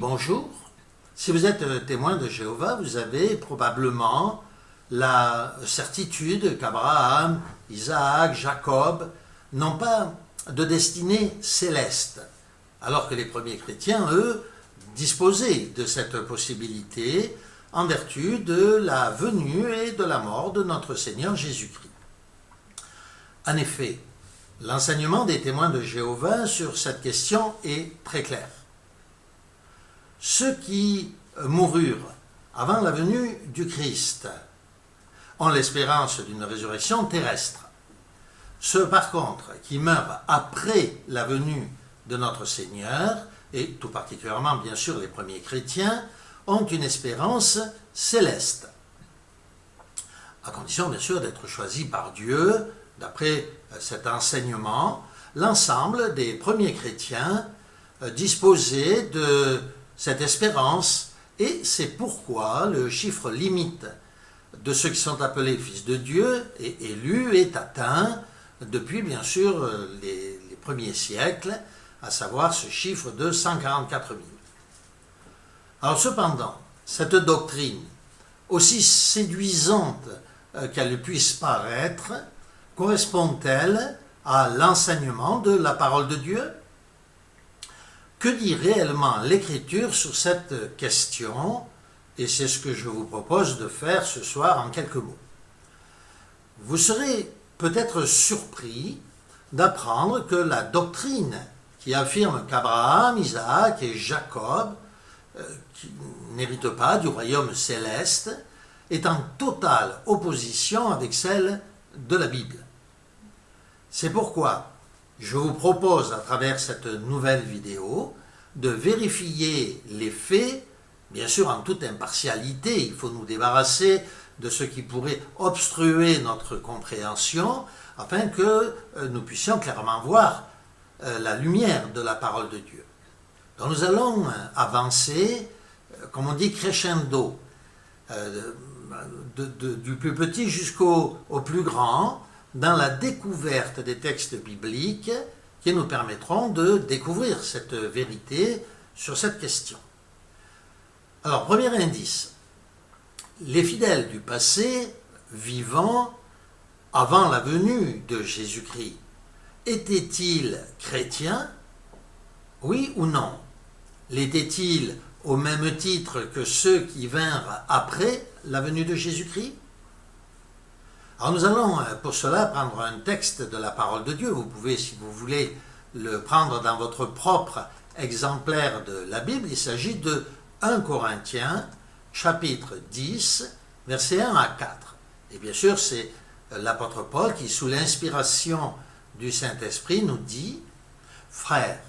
Bonjour. Si vous êtes témoin de Jéhovah, vous avez probablement la certitude qu'Abraham, Isaac, Jacob n'ont pas de destinée céleste, alors que les premiers chrétiens, eux, disposaient de cette possibilité en vertu de la venue et de la mort de notre Seigneur Jésus-Christ. En effet, l'enseignement des témoins de Jéhovah sur cette question est très clair. Ceux qui moururent avant la venue du Christ ont l'espérance d'une résurrection terrestre. Ceux par contre qui meurent après la venue de notre Seigneur, et tout particulièrement bien sûr les premiers chrétiens, ont une espérance céleste, à condition bien sûr d'être choisis par Dieu. D'après cet enseignement, l'ensemble des premiers chrétiens disposaient de cette espérance, et c'est pourquoi le chiffre limite de ceux qui sont appelés fils de Dieu et élus est atteint depuis bien sûr les premiers siècles, à savoir ce chiffre de 144 000. Alors cependant, cette doctrine, aussi séduisante qu'elle puisse paraître, correspond-elle à l'enseignement de la parole de Dieu? Que dit réellement l'Écriture sur cette question? Et c'est ce que je vous propose de faire ce soir en quelques mots. Vous serez peut-être surpris d'apprendre que la doctrine qui affirme qu'Abraham, Isaac et Jacob qui n'héritent pas du royaume céleste est en totale opposition avec celle de la Bible. C'est pourquoi je vous propose à travers cette nouvelle vidéo de vérifier les faits, bien sûr en toute impartialité. Il faut nous débarrasser de ce qui pourrait obstruer notre compréhension afin que nous puissions clairement voir la lumière de la parole de Dieu. Donc nous allons avancer, comme on dit, crescendo, du plus petit jusqu'au plus grand, dans la découverte des textes bibliques qui nous permettront de découvrir cette vérité sur cette question. Alors, premier indice, les fidèles du passé, vivant avant la venue de Jésus-Christ, étaient-ils chrétiens? Oui ou non? L'étaient-ils au même titre que ceux qui vinrent après la venue de Jésus-Christ? Alors nous allons pour cela prendre un texte de la parole de Dieu. Vous pouvez, si vous voulez, le prendre dans votre propre exemplaire de la Bible. Il s'agit de 1 Corinthiens, chapitre 10, versets 1 à 4. Et bien sûr, c'est l'apôtre Paul qui, sous l'inspiration du Saint-Esprit, nous dit « Frères,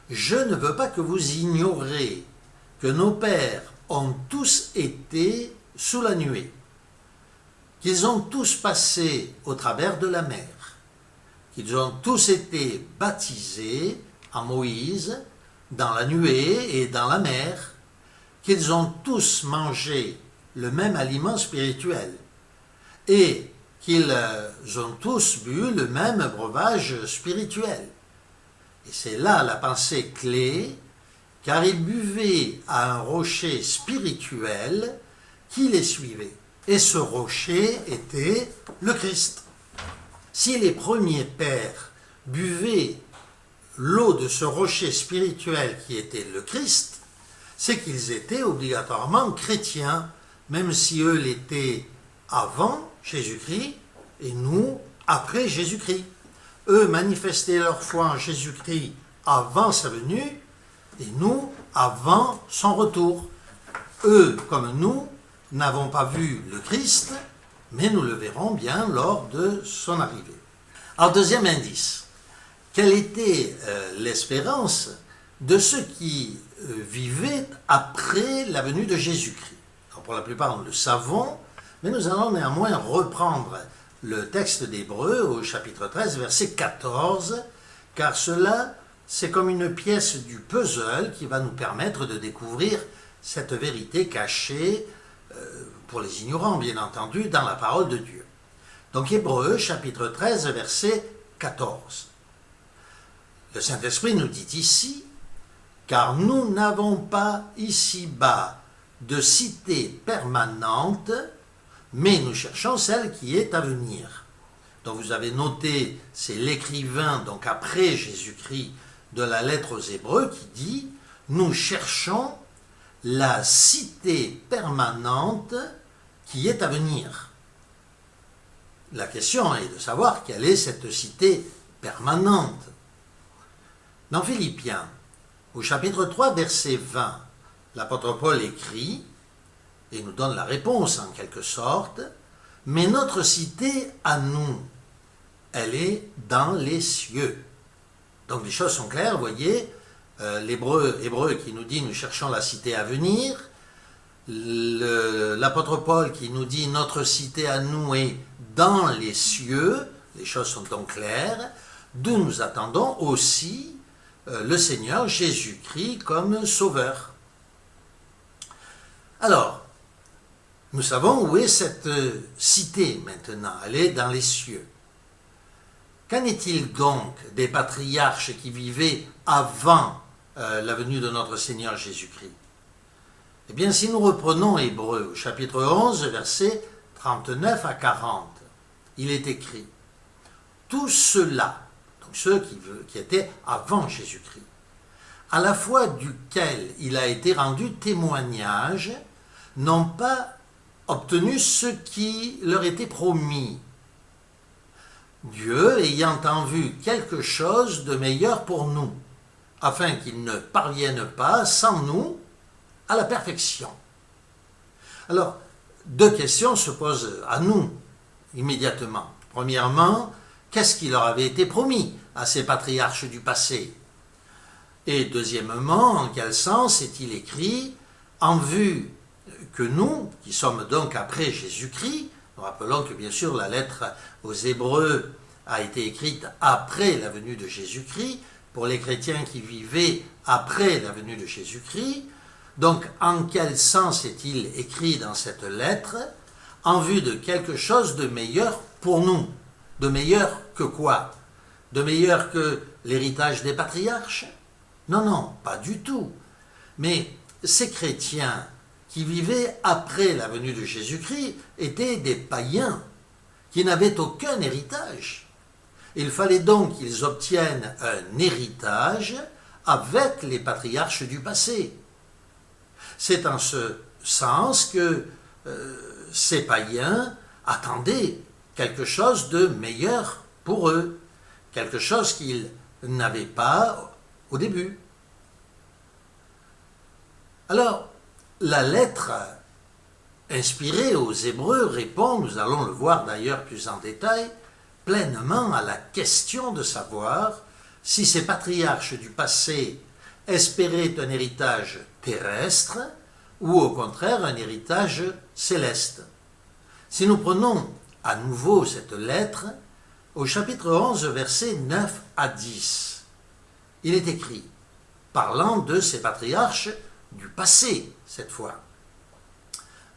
je ne veux pas que vous ignorez que nos pères ont tous été sous la nuée, qu'ils ont tous passé au travers de la mer, qu'ils ont tous été baptisés en Moïse, dans la nuée et dans la mer, qu'ils ont tous mangé le même aliment spirituel, et qu'ils ont tous bu le même breuvage spirituel. » Et c'est là la pensée clé, car ils buvaient à un rocher spirituel qui les suivait. Et ce rocher était le Christ. Si les premiers pères buvaient l'eau de ce rocher spirituel qui était le Christ, c'est qu'ils étaient obligatoirement chrétiens, même si eux l'étaient avant Jésus-Christ et nous après Jésus-Christ. Eux manifestaient leur foi en Jésus-Christ avant sa venue et nous avant son retour. Eux, comme nous, n'avons pas vu le Christ, mais nous le verrons bien lors de son arrivée. Alors, deuxième indice, quelle était l'espérance de ceux qui vivaient après la venue de Jésus-Christ? Alors, pour la plupart, nous le savons, mais nous allons néanmoins reprendre le texte d'Hébreux au chapitre 13, verset 14, car cela, c'est comme une pièce du puzzle qui va nous permettre de découvrir cette vérité cachée, pour les ignorants bien entendu, dans la parole de Dieu. Donc Hébreux chapitre 13 verset 14. Le Saint-Esprit nous dit ici car nous n'avons pas ici-bas de cité permanente, mais nous cherchons celle qui est à venir. Donc vous avez noté, c'est l'écrivain, donc après Jésus-Christ, de la lettre aux Hébreux qui dit « Nous cherchons la cité permanente qui est à venir ». La question est de savoir quelle est cette cité permanente. Dans Philippiens, au chapitre 3, verset 20, l'apôtre Paul écrit, et nous donne la réponse en quelque sorte, « Mais notre cité à nous, elle est dans les cieux. » Donc les choses sont claires, vous voyez, l'hébreu qui nous dit « Nous cherchons la cité à venir », l'apôtre Paul qui nous dit « Notre cité à nous est dans les cieux », les choses sont donc claires, d'où nous attendons aussi le Seigneur Jésus-Christ comme sauveur. Alors, nous savons où est cette cité maintenant, elle est dans les cieux. Qu'en est-il donc des patriarches qui vivaient avant la venue de notre Seigneur Jésus-Christ? Eh bien, si nous reprenons Hébreux, au chapitre 11, versets 39 à 40, il est écrit « Tous ceux-là, donc ceux qui étaient avant Jésus-Christ, à la fois duquel il a été rendu témoignage, n'ont pas obtenu ce qui leur était promis, Dieu ayant en vue quelque chose de meilleur pour nous, afin qu'ils ne parviennent pas sans nous à la perfection. » Alors, deux questions se posent à nous immédiatement. Premièrement, qu'est-ce qui leur avait été promis à ces patriarches du passé? Et deuxièmement, en quel sens est-il écrit en vue que nous, qui sommes donc après Jésus-Christ, nous rappelons que bien sûr la lettre aux Hébreux a été écrite après la venue de Jésus-Christ, pour les chrétiens qui vivaient après la venue de Jésus-Christ. Donc en quel sens est-il écrit dans cette lettre? En vue de quelque chose de meilleur pour nous. De meilleur que quoi? De meilleur que l'héritage des patriarches? Non, non, pas du tout. Mais ces chrétiens qui vivaient après la venue de Jésus-Christ étaient des païens qui n'avaient aucun héritage. Il fallait donc qu'ils obtiennent un héritage avec les patriarches du passé. C'est en ce sens que ces païens attendaient quelque chose de meilleur pour eux, quelque chose qu'ils n'avaient pas au début. Alors, la lettre inspirée aux Hébreux répond, nous allons le voir d'ailleurs plus en détail, pleinement à la question de savoir si ces patriarches du passé espéraient un héritage terrestre ou au contraire un héritage céleste. Si nous prenons à nouveau cette lettre, au chapitre 11, versets 9 à 10, il est écrit, parlant de ces patriarches du passé cette fois,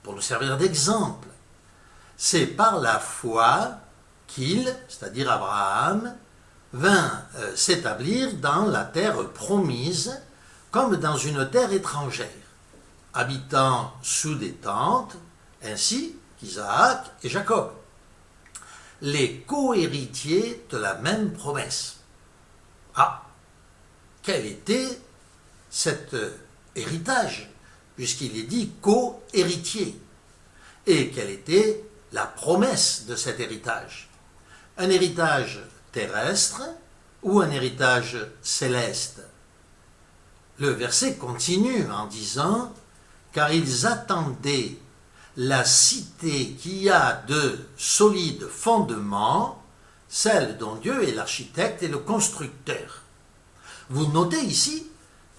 pour nous servir d'exemple, c'est par la foi qu'il, c'est-à-dire Abraham, vint s'établir dans la terre promise comme dans une terre étrangère, habitant sous des tentes, ainsi qu'Isaac et Jacob, les co-héritiers de la même promesse. Ah, quel était cet héritage, puisqu'il est dit co-héritier, et quelle était la promesse de cet héritage? Un héritage terrestre ou un héritage céleste? Le verset continue en disant « Car ils attendaient la cité qui a de solides fondements, celle dont Dieu est l'architecte et le constructeur. » Vous notez ici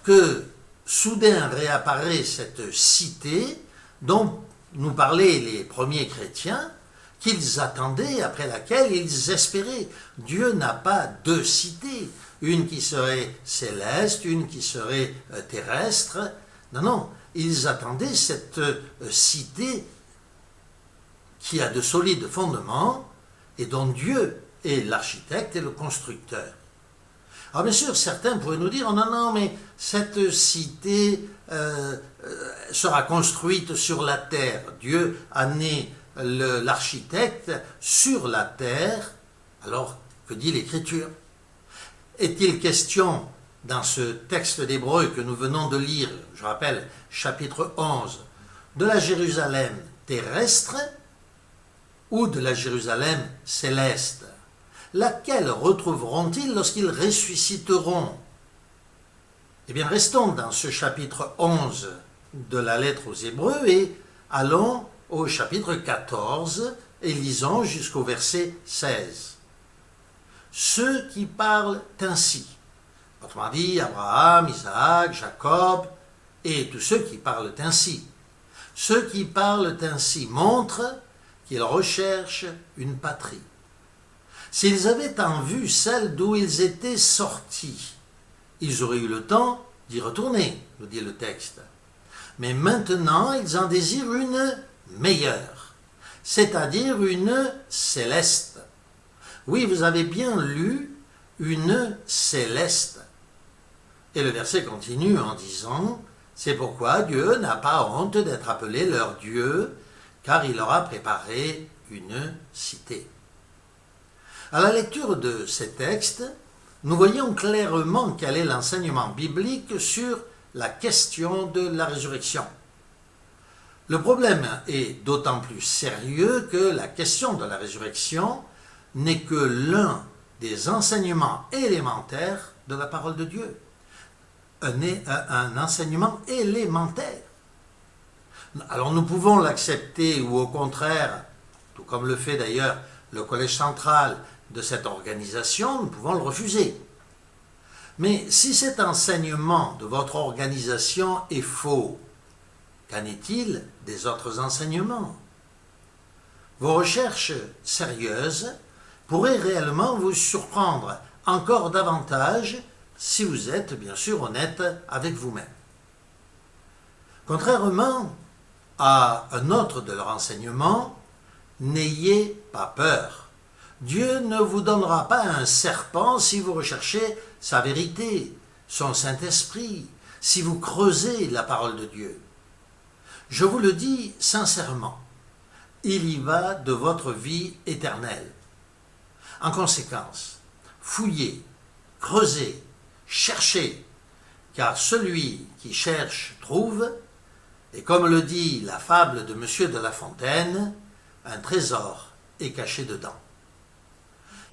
que soudain réapparaît cette cité dont nous parlaient les premiers chrétiens, qu'ils attendaient, après laquelle ils espéraient. Dieu n'a pas deux cités, une qui serait céleste, une qui serait terrestre. Non, non, ils attendaient cette cité qui a de solides fondements et dont Dieu est l'architecte et le constructeur. Alors bien sûr, certains pourraient nous dire, non, non, mais cette cité sera construite sur la terre. Dieu a né l'architecte sur la terre. Alors, que dit l'Écriture? Est-il question, dans ce texte d'Hébreux que nous venons de lire, je rappelle, chapitre 11, de la Jérusalem terrestre ou de la Jérusalem céleste? Laquelle retrouveront-ils lorsqu'ils ressusciteront? Eh bien, restons dans ce chapitre 11 de la lettre aux Hébreux et allons au chapitre 14 et lisons jusqu'au verset 16. Ceux qui parlent ainsi, autrement dit Abraham, Isaac, Jacob et tous ceux qui parlent ainsi, ceux qui parlent ainsi montrent qu'ils recherchent une patrie. S'ils avaient en vue celle d'où ils étaient sortis, ils auraient eu le temps d'y retourner, nous dit le texte. Mais maintenant, ils en désirent une meilleure, c'est-à-dire une céleste. Oui, vous avez bien lu une céleste. Et le verset continue en disant, c'est pourquoi Dieu n'a pas honte d'être appelé leur Dieu, car il leur a préparé une cité. À la lecture de ces textes, nous voyons clairement quel est l'enseignement biblique sur la question de la résurrection. Le problème est d'autant plus sérieux que la question de la résurrection n'est que l'un des enseignements élémentaires de la parole de Dieu. Un enseignement élémentaire. Alors nous pouvons l'accepter ou au contraire, tout comme le fait d'ailleurs le collège central de cette organisation, nous pouvons le refuser. Mais si cet enseignement de votre organisation est faux, qu'en est-il des autres enseignements? Vos recherches sérieuses pourraient réellement vous surprendre encore davantage si vous êtes bien sûr honnête avec vous-même. Contrairement à un autre de leurs enseignements, n'ayez pas peur. Dieu ne vous donnera pas un serpent si vous recherchez sa vérité, son Saint-Esprit, si vous creusez la parole de Dieu. Je vous le dis sincèrement, il y va de votre vie éternelle. En conséquence, fouillez, creusez, cherchez, car celui qui cherche trouve, et comme le dit la fable de Monsieur de La Fontaine, un trésor est caché dedans.